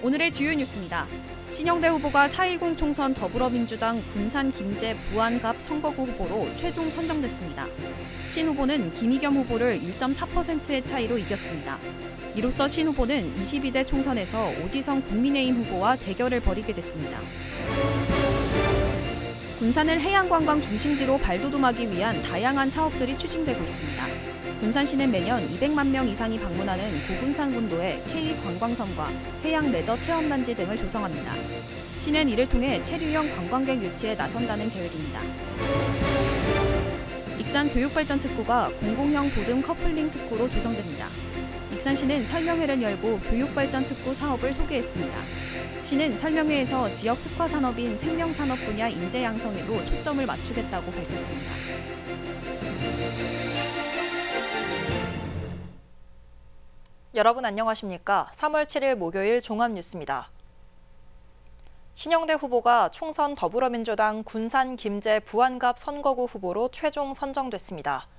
오늘의 주요 뉴스입니다. 신영대 후보가 4.10 총선 더불어민주당 군산 김제 부안갑 선거구 후보로 최종 선정됐습니다. 신 후보는 김의겸 후보를 1.4%의 차이로 이겼습니다. 이로써 신 후보는 22대 총선에서 오지성 국민의힘 후보와 대결을 벌이게 됐습니다. 군산을 해양관광 중심지로 발돋움하기 위한 다양한 사업들이 추진되고 있습니다. 군산시는 매년 200만 명 이상이 방문하는 고군산 군도에 K관광섬과 해양 레저 체험단지 등을 조성합니다. 시는 이를 통해 체류형 관광객 유치에 나선다는 계획입니다. 익산 교육발전특구가 공공형 보듬 커플링 특구로 조성됩니다. 익산시는 설명회를 열고 교육발전특구 사업을 소개했습니다. 시는 설명회에서 지역 특화 산업인 생명산업 분야 인재 양성에도 초점을 맞추겠다고 밝혔습니다. 여러분 안녕하십니까? 3월 7일 목요일 종합뉴스입니다. 신영대 후보가 총선 더불어민주당 군산 김제 부안갑 선거구 후보로 최종 선정됐습니다.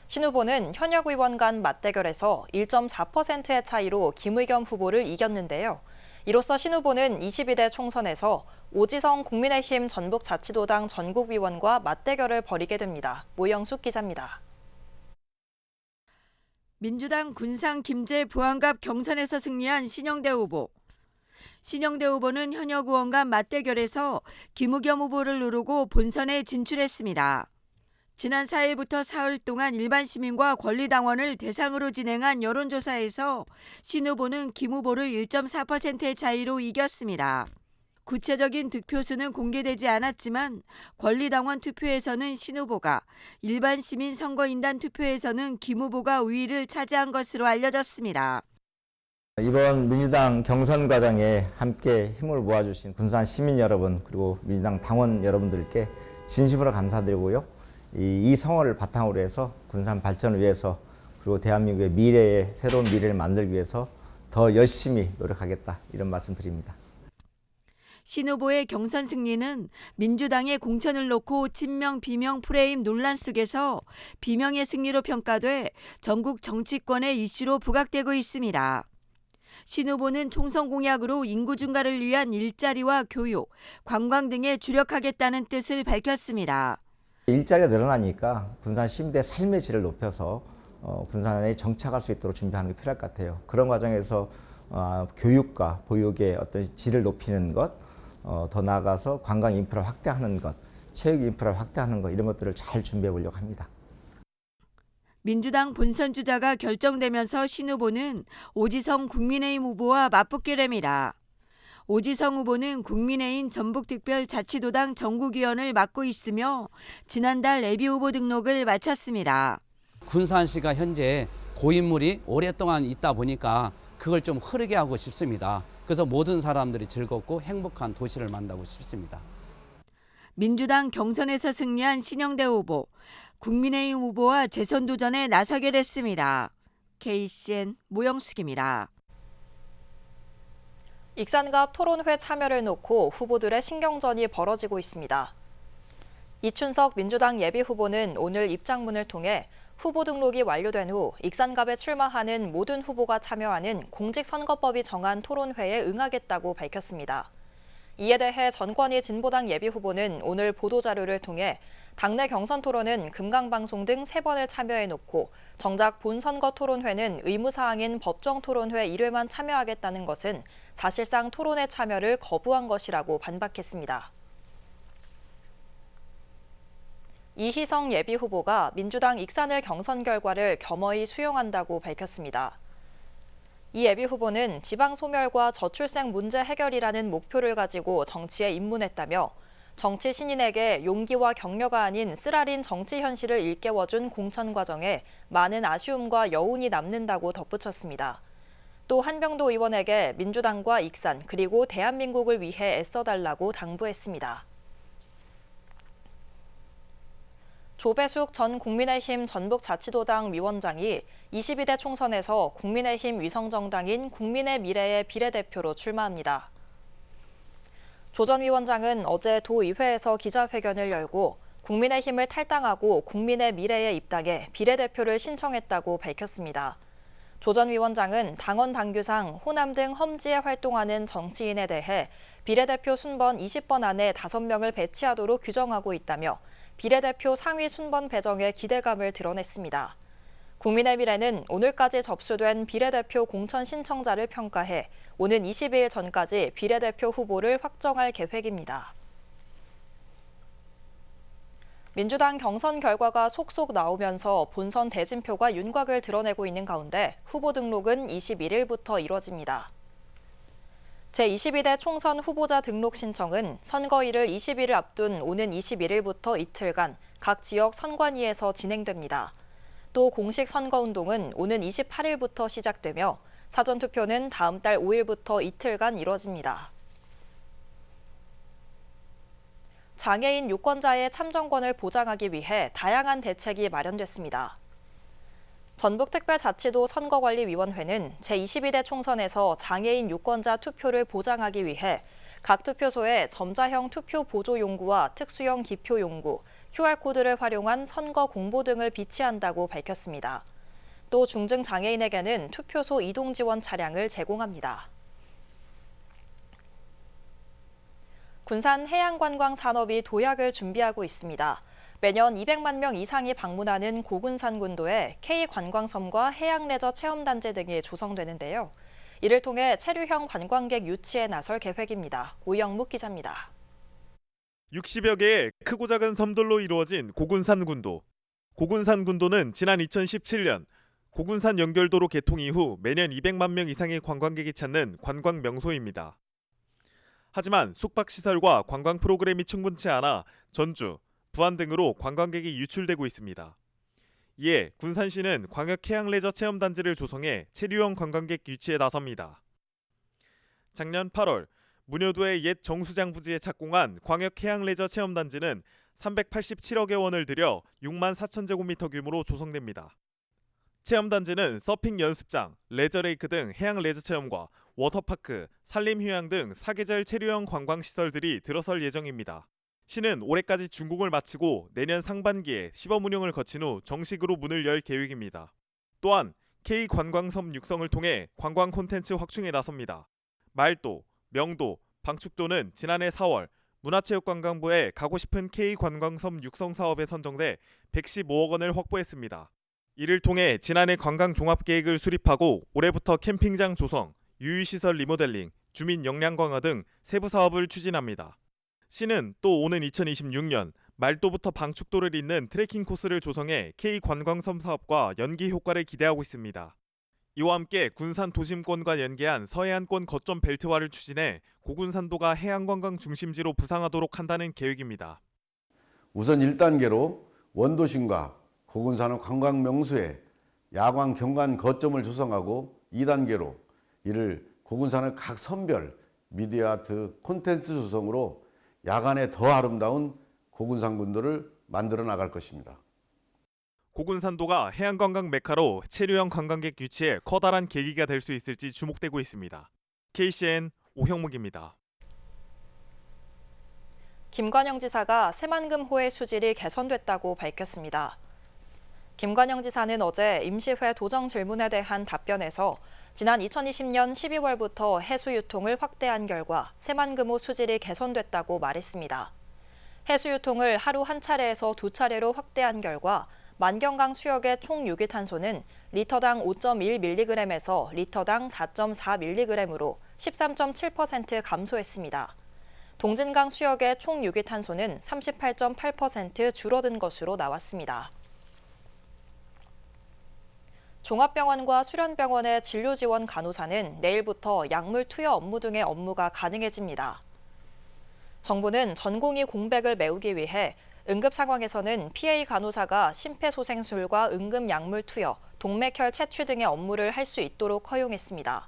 신 후보는 현역 의원 간 맞대결에서 1.4%의 차이로 김의겸 후보를 이겼는데요. 이로써 신 후보는 22대 총선에서 오지성 국민의힘 전북자치도당 전국위원과 맞대결을 벌이게 됩니다. 모영숙 기자입니다. 민주당 군산 김제 부안갑 경선에서 승리한 신영대 후보. 신영대 후보는 현역 의원 간 맞대결에서 김의겸 후보를 누르고 본선에 진출했습니다. 지난 4일부터 사흘 동안 일반 시민과 권리당원을 대상으로 진행한 여론조사에서 신 후보는 김 후보를 1.4%의 차이로 이겼습니다. 구체적인 득표수는 공개되지 않았지만 권리당원 투표에서는 신 후보가, 일반 시민 선거인단 투표에서는 김 후보가 우위를 차지한 것으로 알려졌습니다. 이번 민주당 경선 과정에 함께 힘을 모아주신 군산 시민 여러분 그리고 민주당 당원 여러분들께 진심으로 감사드리고요. 이 성원을 바탕으로 해서 군산 발전을 위해서 그리고 대한민국의 미래의 새로운 미래를 만들기 위해서 더 열심히 노력하겠다 이런 말씀 드립니다. 신 후보의 경선 승리는 민주당의 공천을 놓고 친명 비명 프레임 논란 속에서 비명의 승리로 평가돼 전국 정치권의 이슈로 부각되고 있습니다. 신 후보는 총선 공약으로 인구 증가를 위한 일자리와 교육, 관광 등에 주력하겠다는 뜻을 밝혔습니다. 일자리가 늘어나니까 군산 시민들의 삶의 질을 높여서 군산에 정착할 수 있도록 준비하는 게 필요할 것 같아요. 그런 과정에서 교육과 보육의 어떤 질을 높이는 것, 더 나아가서 관광 인프라 확대하는 것, 체육 인프라 확대하는 것 이런 것들을 잘 준비해 보려고 합니다. 민주당 본선 주자가 결정되면서 신 후보는 오지성 국민의힘 후보와 맞붙게 됩니다. 오지성 후보는 국민의힘 전북특별자치도당 전국위원을 맡고 있으며 지난달 예비 후보 등록을 마쳤습니다. 군산시가 현재 고인물이 오랫동안 있다 보니까 그걸 좀 흐르게 하고 싶습니다. 그래서 모든 사람들이 즐겁고 행복한 도시를 만들고 싶습니다. 민주당 경선에서 승리한 신영대 후보, 국민의힘 후보와 재선 도전에 나서게 됐습니다. KCN 모영숙입니다. 익산갑 토론회 참여를 놓고 후보들의 신경전이 벌어지고 있습니다. 이춘석 민주당 예비후보는 오늘 입장문을 통해 후보 등록이 완료된 후 익산갑에 출마하는 모든 후보가 참여하는 공직선거법이 정한 토론회에 응하겠다고 밝혔습니다. 이에 대해 전권희 진보당 예비후보는 오늘 보도자료를 통해 당내 경선 토론은 금강방송 등 3번을 참여해놓고 정작 본선거 토론회는 의무사항인 법정토론회 1회만 참여하겠다는 것은 사실상 토론회 참여를 거부한 것이라고 반박했습니다. 이희성 예비후보가 민주당 익산을 경선 결과를 겸허히 수용한다고 밝혔습니다. 이 예비후보는 지방 소멸과 저출생 문제 해결이라는 목표를 가지고 정치에 입문했다며 정치 신인에게 용기와 격려가 아닌 쓰라린 정치 현실을 일깨워준 공천 과정에 많은 아쉬움과 여운이 남는다고 덧붙였습니다. 또 한병도 의원에게 민주당과 익산 그리고 대한민국을 위해 애써달라고 당부했습니다. 조배숙 전 국민의힘 전북자치도당 위원장이 22대 총선에서 국민의힘 위성정당인 국민의 미래의 비례대표로 출마합니다. 조 전 위원장은 어제 도의회에서 기자회견을 열고 국민의힘을 탈당하고 국민의 미래에 입당해 비례대표를 신청했다고 밝혔습니다. 조 전 위원장은 당원 당규상 호남 등 험지에 활동하는 정치인에 대해 비례대표 순번 20번 안에 5명을 배치하도록 규정하고 있다며 비례대표 상위 순번 배정에 기대감을 드러냈습니다. 국민의 미래는 오늘까지 접수된 비례대표 공천 신청자를 평가해 오는 22일 전까지 비례대표 후보를 확정할 계획입니다. 민주당 경선 결과가 속속 나오면서 본선 대진표가 윤곽을 드러내고 있는 가운데 후보 등록은 21일부터 이뤄집니다. 제22대 총선 후보자 등록 신청은 선거일을 20일을 앞둔 오는 21일부터 이틀간 각 지역 선관위에서 진행됩니다. 또 공식 선거운동은 오는 28일부터 시작되며 사전투표는 다음 달 5일부터 이틀간 이뤄집니다. 장애인 유권자의 참정권을 보장하기 위해 다양한 대책이 마련됐습니다. 전북특별자치도 선거관리위원회는 제22대 총선에서 장애인 유권자 투표를 보장하기 위해 각 투표소에 점자형 투표 보조 용구와 특수형 기표 용구, QR코드를 활용한 선거 공보 등을 비치한다고 밝혔습니다. 또 중증 장애인에게는 투표소 이동 지원 차량을 제공합니다. 군산 해양관광 산업이 도약을 준비하고 있습니다. 매년 200만 명 이상이 방문하는 고군산군도에 K관광섬과 해양레저 체험단지 등이 조성되는데요. 이를 통해 체류형 관광객 유치에 나설 계획입니다. 오영묵 기자입니다. 60여 개의 크고 작은 섬들로 이루어진 고군산군도. 고군산군도는 지난 2017년 고군산 연결도로 개통 이후 매년 200만 명 이상의 관광객이 찾는 관광 명소입니다. 하지만 숙박시설과 관광 프로그램이 충분치 않아 전주, 부안 등으로 관광객이 유출되고 있습니다. 이에 군산시는 광역해양레저 체험단지를 조성해 체류형 관광객 유치에 나섭니다. 작년 8월 문효도의 옛 정수장 부지에 착공한 광역해양레저 체험단지는 387억여 원을 들여 6만 4천 제곱미터 규모로 조성됩니다. 체험단지는 서핑 연습장, 레저레이크 등 해양 레저 체험과 워터파크, 산림휴양 등 사계절 체류형 관광시설들이 들어설 예정입니다. 시는 올해까지 준공을 마치고 내년 상반기에 시범 운영을 거친 후 정식으로 문을 열 계획입니다. 또한 K관광섬 육성을 통해 관광 콘텐츠 확충에 나섭니다. 말도, 명도, 방축도는 지난해 4월 문화체육관광부의 가고 싶은 K관광섬 육성 사업에 선정돼 115억 원을 확보했습니다. 이를 통해 지난해 관광 종합계획을 수립하고 올해부터 캠핑장 조성, 유유시설 리모델링, 주민 역량 강화 등 세부 사업을 추진합니다. 시는 또 오는 2026년 말도부터 방축도를 잇는 트레킹 코스를 조성해 K관광섬 사업과 연기 효과를 기대하고 있습니다. 이와 함께 군산 도심권과 연계한 서해안권 거점 벨트화를 추진해 고군산도가 해양관광 중심지로 부상하도록 한다는 계획입니다. 우선 1단계로 원도심과 고군산의 관광 명소에 야광 경관 거점을 조성하고 2단계로 이를 고군산의 각 선별 미디어 아트 콘텐츠 조성으로 야간에 더 아름다운 고군산군도를 만들어 나갈 것입니다. 고군산도가 해양관광 메카로 체류형 관광객 유치에 커다란 계기가 될 수 있을지 주목되고 있습니다. KCN 오형묵입니다. 김관영 지사가 새만금호의 수질이 개선됐다고 밝혔습니다. 김관영 지사는 어제 임시회 도정 질문에 대한 답변에서 지난 2020년 12월부터 해수 유통을 확대한 결과 새만금호 수질이 개선됐다고 말했습니다. 해수 유통을 하루 한 차례에서 두 차례로 확대한 결과 만경강 수역의 총 유기탄소는 리터당 5.1mg에서 리터당 4.4mg으로 13.7% 감소했습니다. 동진강 수역의 총 유기탄소는 38.8% 줄어든 것으로 나왔습니다. 종합병원과 수련병원의 진료지원 간호사는 내일부터 약물 투여 업무 등의 업무가 가능해집니다. 정부는 전공의 공백을 메우기 위해 응급 상황에서는 PA 간호사가 심폐소생술과 응급 약물 투여, 동맥혈 채취 등의 업무를 할 수 있도록 허용했습니다.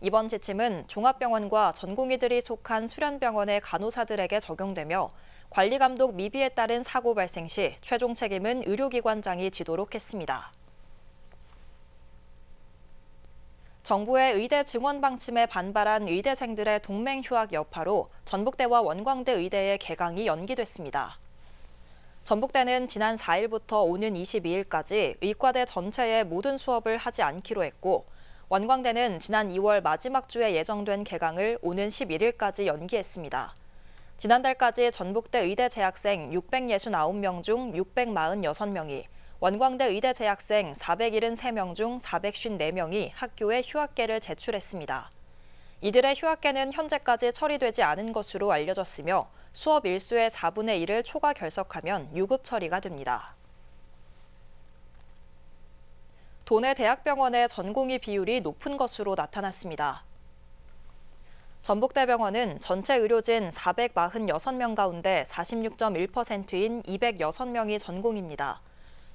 이번 지침은 종합병원과 전공의들이 속한 수련병원의 간호사들에게 적용되며 관리감독 미비에 따른 사고 발생 시 최종 책임은 의료기관장이 지도록 했습니다. 정부의 의대 증원 방침에 반발한 의대생들의 동맹 휴학 여파로 전북대와 원광대 의대의 개강이 연기됐습니다. 전북대는 지난 4일부터 오는 22일까지 의과대 전체의 모든 수업을 하지 않기로 했고, 원광대는 지난 2월 마지막 주에 예정된 개강을 오는 11일까지 연기했습니다. 지난달까지 전북대 의대 재학생 669명 중 646명이, 원광대 의대 재학생 473명 중 454명이 학교에 휴학계를 제출했습니다. 이들의 휴학계는 현재까지 처리되지 않은 것으로 알려졌으며 수업 일수의 4분의 1을 초과 결석하면 유급 처리가 됩니다. 도내 대학병원의 전공의 비율이 높은 것으로 나타났습니다. 전북대병원은 전체 의료진 446명 가운데 46.1%인 206명이 전공입니다.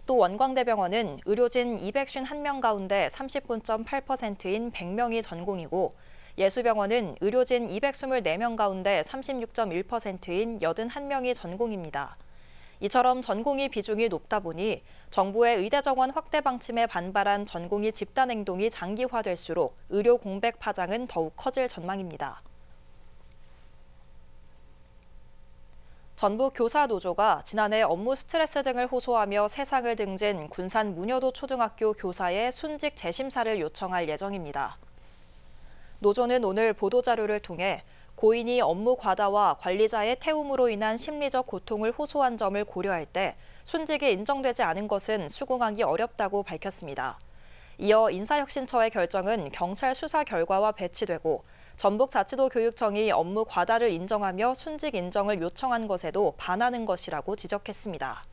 또 원광대병원은 의료진 251명 가운데 39.8%인 100명이 전공이고, 예수병원은 의료진 224명 가운데 36.1%인 81명이 전공입니다. 이처럼 전공의 비중이 높다 보니 정부의 의대 정원 확대 방침에 반발한 전공의 집단 행동이 장기화될수록 의료 공백 파장은 더욱 커질 전망입니다. 전북 교사노조가 지난해 업무 스트레스 등을 호소하며 세상을 등진 군산 문여도 초등학교 교사의 순직 재심사를 요청할 예정입니다. 노조는 오늘 보도자료를 통해 고인이 업무 과다와 관리자의 태움으로 인한 심리적 고통을 호소한 점을 고려할 때 순직이 인정되지 않은 것은 수긍하기 어렵다고 밝혔습니다. 이어 인사혁신처의 결정은 경찰 수사 결과와 배치되고, 전북자치도 교육청이 업무 과다를 인정하며 순직 인정을 요청한 것에도 반하는 것이라고 지적했습니다.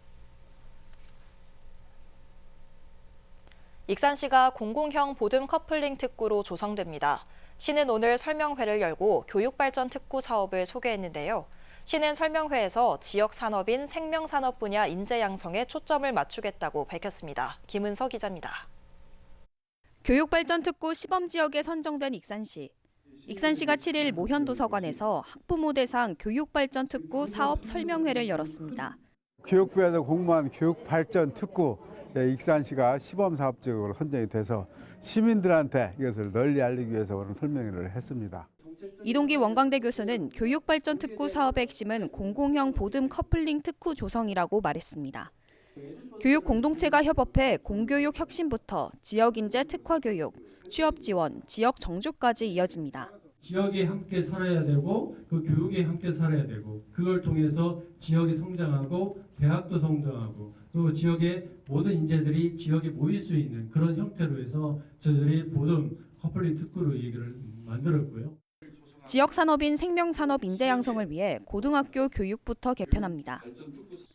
익산시가 공공형 보듬 커플링 특구로 조성됩니다. 시는 오늘 설명회를 열고 교육발전 특구 사업을 소개했는데요. 시는 설명회에서 지역 산업인 생명산업 분야 인재 양성에 초점을 맞추겠다고 밝혔습니다. 김은서 기자입니다. 교육발전 특구 시범 지역에 선정된 익산시. 익산시가 7일 모현도서관에서 학부모 대상 교육발전 특구 사업 설명회를 열었습니다. 교육부에서 공모한 교육발전 특구 익산시가 시범사업적으로 선정이 돼서 시민들한테 이것을 널리 알리기 위해서 오늘 설명회를 했습니다. 이동기 원광대 교수는 교육발전 특구 사업의 핵심은 공공형 보듬 커플링 특구 조성이라고 말했습니다. 교육 공동체가 협업해 공교육 혁신부터 지역인재 특화 교육, 취업 지원, 지역 정주까지 이어집니다. 지역에 함께 살아야 되고 그 교육에 함께 살아야 되고, 그걸 통해서 지역이 성장하고 대학도 성장하고 또 지역의 모든 인재들이 지역에 모일 수 있는 그런 형태로 해서 저희들이 보듬 커플링 특구로 얘기를 만들었고요. 지역 산업인 생명산업 인재 양성을 위해 고등학교 교육부터 개편합니다.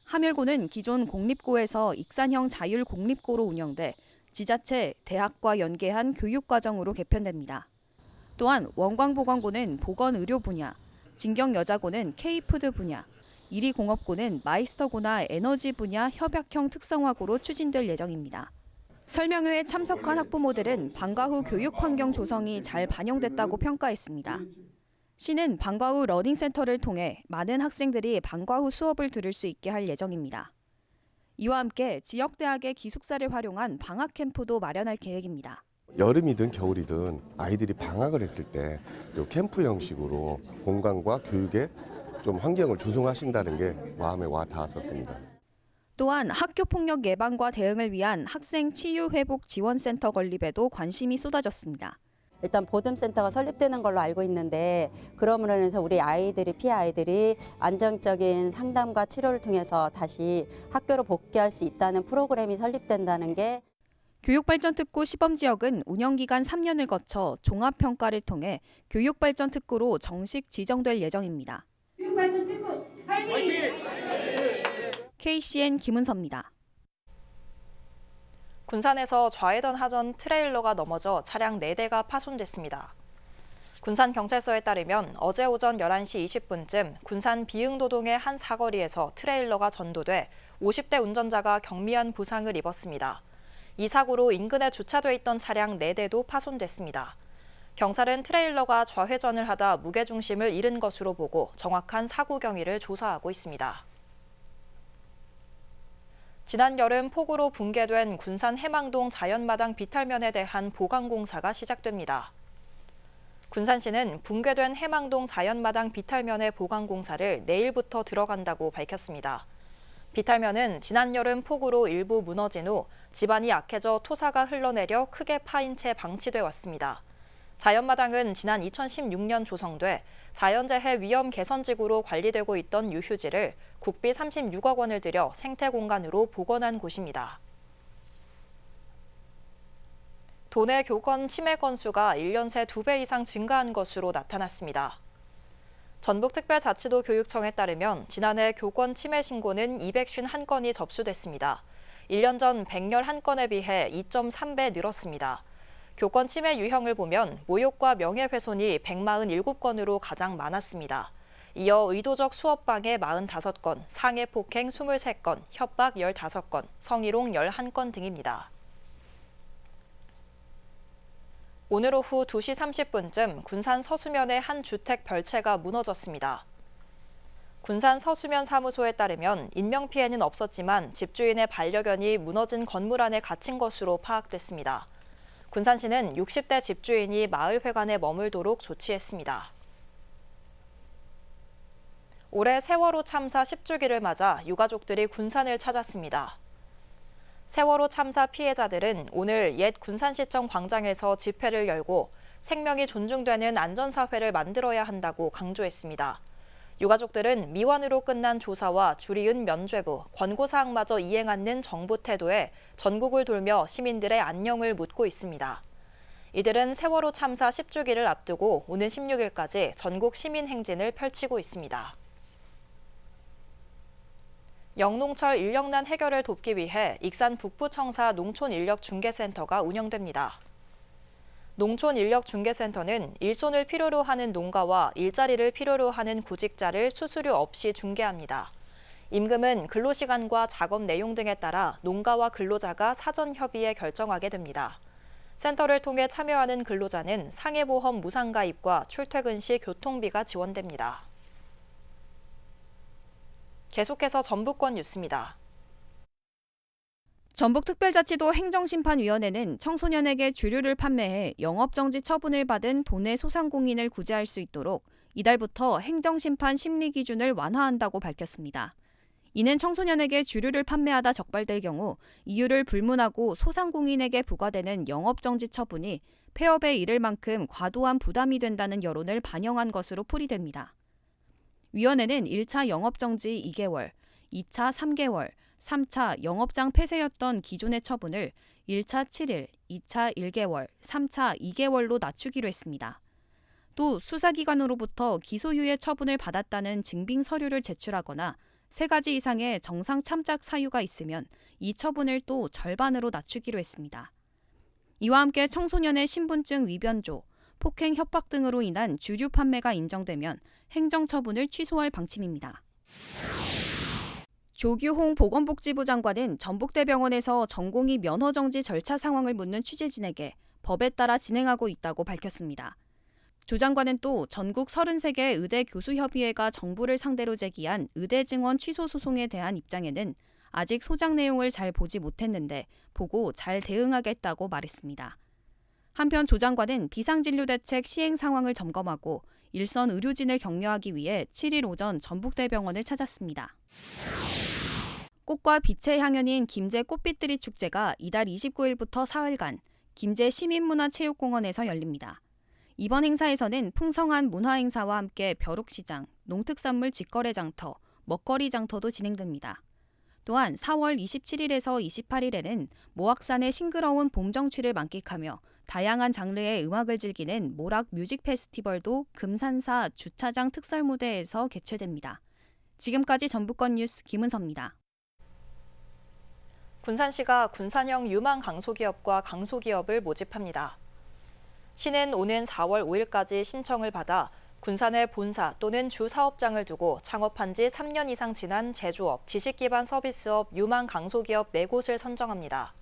함열고는 기존 공립고에서 익산형 자율공립고로 운영돼 지자체, 대학과 연계한 교육과정으로 개편됩니다. 또한 원광보건고는 보건의료 분야, 진경여자고는 K푸드 분야, 이리공업고는 마이스터고나 에너지 분야 협약형 특성화고로 추진될 예정입니다. 설명회에 참석한 학부모들은 방과 후 교육 환경 조성이 잘 반영됐다고 평가했습니다. 시는 방과 후 러닝센터를 통해 많은 학생들이 방과 후 수업을 들을 수 있게 할 예정입니다. 이와 함께 지역대학의 기숙사를 활용한 방학 캠프도 마련할 계획입니다. 여름이든 겨울이든 아이들이 방학을 했을 때 캠프 형식으로 공간과 교육에 좀 환경을 조성하신다는 게 마음에 와 닿았었습니다. 또한 학교폭력 예방과 대응을 위한 학생 치유회복 지원센터 건립에도 관심이 쏟아졌습니다. 일단 보듬센터가 설립되는 걸로 알고 있는데, 그러므로 해서 우리 아이들이, 피해 아이들이 안정적인 상담과 치료를 통해서 다시 학교로 복귀할 수 있다는 프로그램이 설립된다는 게. 교육발전 특구 시범지역은 운영기간 3년을 거쳐 종합평가를 통해 교육발전 특구로 정식 지정될 예정입니다. 교육발전 특구 화이팅! KCN 김은서입니다. 군산에서 좌회전 하던 트레일러가 넘어져 차량 4대가 파손됐습니다. 군산경찰서에 따르면 어제 오전 11시 20분쯤 군산 비흥도동의 한 사거리에서 트레일러가 전도돼 50대 운전자가 경미한 부상을 입었습니다. 이 사고로 인근에 주차돼 있던 차량 4대도 파손됐습니다. 경찰은 트레일러가 좌회전을 하다 무게중심을 잃은 것으로 보고 정확한 사고 경위를 조사하고 있습니다. 지난 여름 폭우로 붕괴된 군산 해망동 자연마당 비탈면에 대한 보강공사가 시작됩니다. 군산시는 붕괴된 해망동 자연마당 비탈면의 보강공사를 내일부터 들어간다고 밝혔습니다. 비탈면은 지난 여름 폭우로 일부 무너진 후 지반이 약해져 토사가 흘러내려 크게 파인 채 방치돼 왔습니다. 자연마당은 지난 2016년 조성돼 자연재해 위험 개선지구로 관리되고 있던 유휴지를 국비 36억 원을 들여 생태공간으로 복원한 곳입니다. 도내 교권 침해 건수가 1년 새 2배 이상 증가한 것으로 나타났습니다. 전북특별자치도 교육청에 따르면 지난해 교권 침해 신고는 251건이 접수됐습니다. 1년 전 111건에 비해 2.3배 늘었습니다. 교권 침해 유형을 보면 모욕과 명예훼손이 147건으로 가장 많았습니다. 이어 의도적 수업방해 45건, 상해폭행 23건, 협박 15건, 성희롱 11건 등입니다. 오늘 오후 2시 30분쯤 군산 서수면의 한 주택 별채가 무너졌습니다. 군산 서수면 사무소에 따르면 인명피해는 없었지만 집주인의 반려견이 무너진 건물 안에 갇힌 것으로 파악됐습니다. 군산시는 60대 집주인이 마을회관에 머물도록 조치했습니다. 올해 세월호 참사 10주기를 맞아 유가족들이 군산을 찾았습니다. 세월호 참사 피해자들은 오늘 옛 군산시청 광장에서 집회를 열고 생명이 존중되는 안전사회를 만들어야 한다고 강조했습니다. 유가족들은 미완으로 끝난 조사와 주리은 면죄부, 권고사항마저 이행 않는 정부 태도에 전국을 돌며 시민들의 안녕을 묻고 있습니다. 이들은 세월호 참사 10주기를 앞두고 오는 16일까지 전국 시민 행진을 펼치고 있습니다. 영농철 인력난 해결을 돕기 위해 익산 북부청사 농촌인력중개센터가 운영됩니다. 농촌인력중개센터는 일손을 필요로 하는 농가와 일자리를 필요로 하는 구직자를 수수료 없이 중개합니다. 임금은 근로시간과 작업 내용 등에 따라 농가와 근로자가 사전 협의해 결정하게 됩니다. 센터를 통해 참여하는 근로자는 상해보험 무상가입과 출퇴근 시 교통비가 지원됩니다. 계속해서 전북권 뉴스입니다. 전북특별자치도 행정심판위원회는 청소년에게 주류를 판매해 영업정지 처분을 받은 도내 소상공인을 구제할 수 있도록 이달부터 행정심판 심리기준을 완화한다고 밝혔습니다. 이는 청소년에게 주류를 판매하다 적발될 경우 이유를 불문하고 소상공인에게 부과되는 영업정지 처분이 폐업에 이를 만큼 과도한 부담이 된다는 여론을 반영한 것으로 풀이됩니다. 위원회는 1차 영업정지 2개월, 2차 3개월, 3차 영업장 폐쇄였던 기존의 처분을 1차 7일, 2차 1개월, 3차 2개월로 낮추기로 했습니다. 또 수사기관으로부터 기소유예 처분을 받았다는 증빙 서류를 제출하거나 3가지 이상의 정상 참작 사유가 있으면 이 처분을 또 절반으로 낮추기로 했습니다. 이와 함께 청소년의 신분증 위변조, 폭행, 협박 등으로 인한 주류 판매가 인정되면 행정처분을 취소할 방침입니다. 조규홍 보건복지부 장관은 전북대병원에서 전공의 면허정지 절차 상황을 묻는 취재진에게 법에 따라 진행하고 있다고 밝혔습니다. 조 장관은 또 전국 33개 의대 교수협의회가 정부를 상대로 제기한 의대 증원 취소 소송에 대한 입장에는 아직 소장 내용을 잘 보지 못했는데 보고 잘 대응하겠다고 말했습니다. 한편 조 장관은 비상진료대책 시행 상황을 점검하고 일선 의료진을 격려하기 위해 7일 오전 전북대병원을 찾았습니다. 꽃과 빛의 향연인 김제 꽃빛들이 축제가 이달 29일부터 사흘간 김제 시민문화체육공원에서 열립니다. 이번 행사에서는 풍성한 문화행사와 함께 벼룩시장, 농특산물 직거래 장터, 먹거리 장터도 진행됩니다. 또한 4월 27일에서 28일에는 모악산의 싱그러운 봄 정취를 만끽하며 다양한 장르의 음악을 즐기는 모락 뮤직 페스티벌도 금산사 주차장 특설 무대에서 개최됩니다. 지금까지 전북권 뉴스 김은서입니다. 군산시가 군산형 유망 강소기업과 강소기업을 모집합니다. 시는 오는 4월 5일까지 신청을 받아 군산의 본사 또는 주 사업장을 두고 창업한 지 3년 이상 지난 제조업, 지식기반 서비스업 유망 강소기업 4곳을 선정합니다.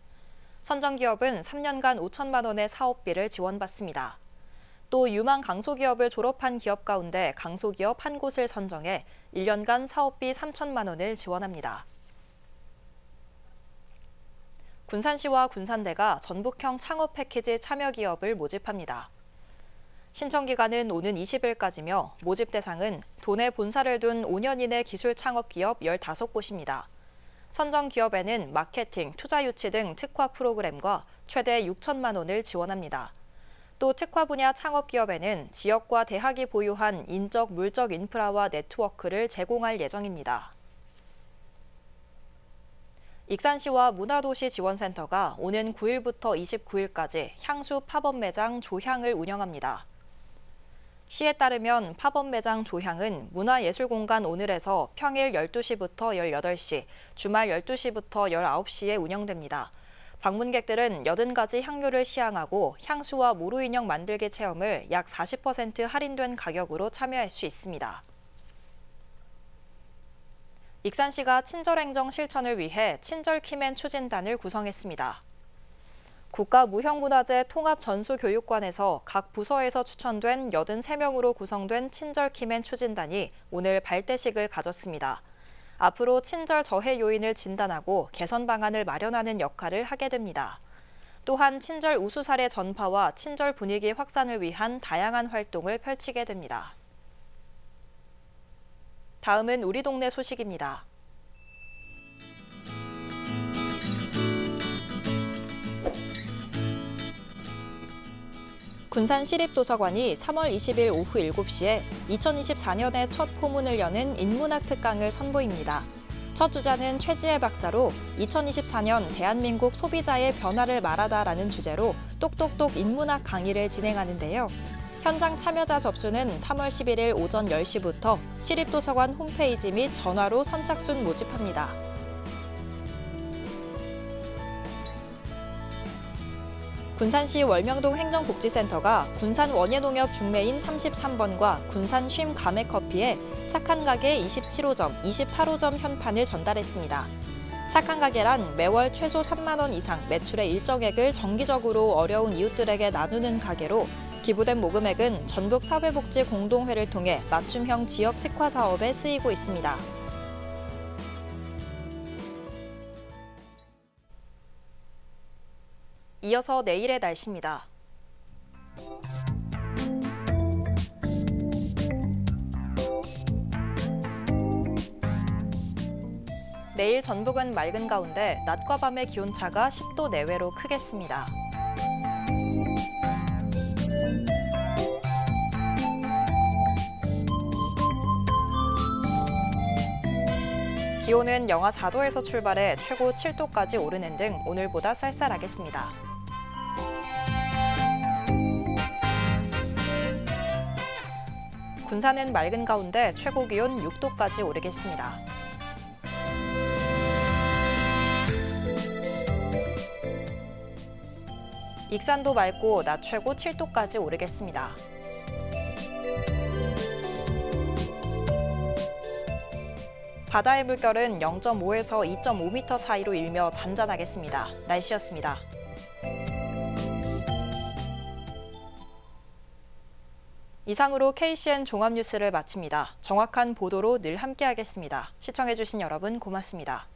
선정기업은 3년간 5천만 원의 사업비를 지원받습니다. 또 유망 강소기업을 졸업한 기업 가운데 강소기업 1곳을 선정해 1년간 사업비 3천만 원을 지원합니다. 군산시와 군산대가 전북형 창업 패키지 참여 기업을 모집합니다. 신청 기간은 오는 20일까지며 모집 대상은 도내 본사를 둔 5년 이내 기술 창업 기업 15곳입니다. 선정 기업에는 마케팅, 투자 유치 등 특화 프로그램과 최대 6천만 원을 지원합니다. 또 특화 분야 창업 기업에는 지역과 대학이 보유한 인적, 물적 인프라와 네트워크를 제공할 예정입니다. 익산시와 문화도시지원센터가 오는 9일부터 29일까지 향수 팝업 매장 조향을 운영합니다. 시에 따르면 팝업 매장 조향은 문화예술공간 오늘에서 평일 12시부터 18시, 주말 12시부터 19시에 운영됩니다. 방문객들은 80가지 향료를 시향하고 향수와 모루인형 만들기 체험을 약 40% 할인된 가격으로 참여할 수 있습니다. 익산시가 친절행정 실천을 위해 친절키맨 추진단을 구성했습니다. 국가무형문화재 통합전수교육관에서 각 부서에서 추천된 83명으로 구성된 친절키맨 추진단이 오늘 발대식을 가졌습니다. 앞으로 친절 저해 요인을 진단하고 개선 방안을 마련하는 역할을 하게 됩니다. 또한 친절 우수 사례 전파와 친절 분위기 확산을 위한 다양한 활동을 펼치게 됩니다. 다음은 우리 동네 소식입니다. 군산시립도서관이 3월 20일 오후 7시에 2024년의 첫 포문을 여는 인문학 특강을 선보입니다. 첫 주자는 최지혜 박사로 2024년 대한민국 소비자의 변화를 말하다라는 주제로 똑똑똑 인문학 강의를 진행하는데요. 현장 참여자 접수는 3월 11일 오전 10시부터 시립도서관 홈페이지 및 전화로 선착순 모집합니다. 군산시 월명동 행정복지센터가 군산 원예농협 중매인 33번과 군산 쉼 가메커피에 착한 가게 27호점, 28호점 현판을 전달했습니다. 착한 가게란 매월 최소 3만 원 이상 매출의 일정액을 정기적으로 어려운 이웃들에게 나누는 가게로 기부된 모금액은 전북사회복지공동회를 통해 맞춤형 지역 특화 사업에 쓰이고 있습니다. 이어서 내일의 날씨입니다. 내일 전북은 맑은 가운데 낮과 밤의 기온차가 10도 내외로 크겠습니다. 기온은 영하 4도에서 출발해 최고 7도까지 오르는 등 오늘보다 쌀쌀하겠습니다. 군산은 맑은 가운데 최고 기온 6도까지 오르겠습니다. 익산도 맑고 낮 최고 7도까지 오르겠습니다. 바다의 물결은 0.5에서 2.5m 사이로 일며 잔잔하겠습니다. 날씨였습니다. 이상으로 KCN 종합뉴스를 마칩니다. 정확한 보도로 늘 함께하겠습니다. 시청해주신 여러분 고맙습니다.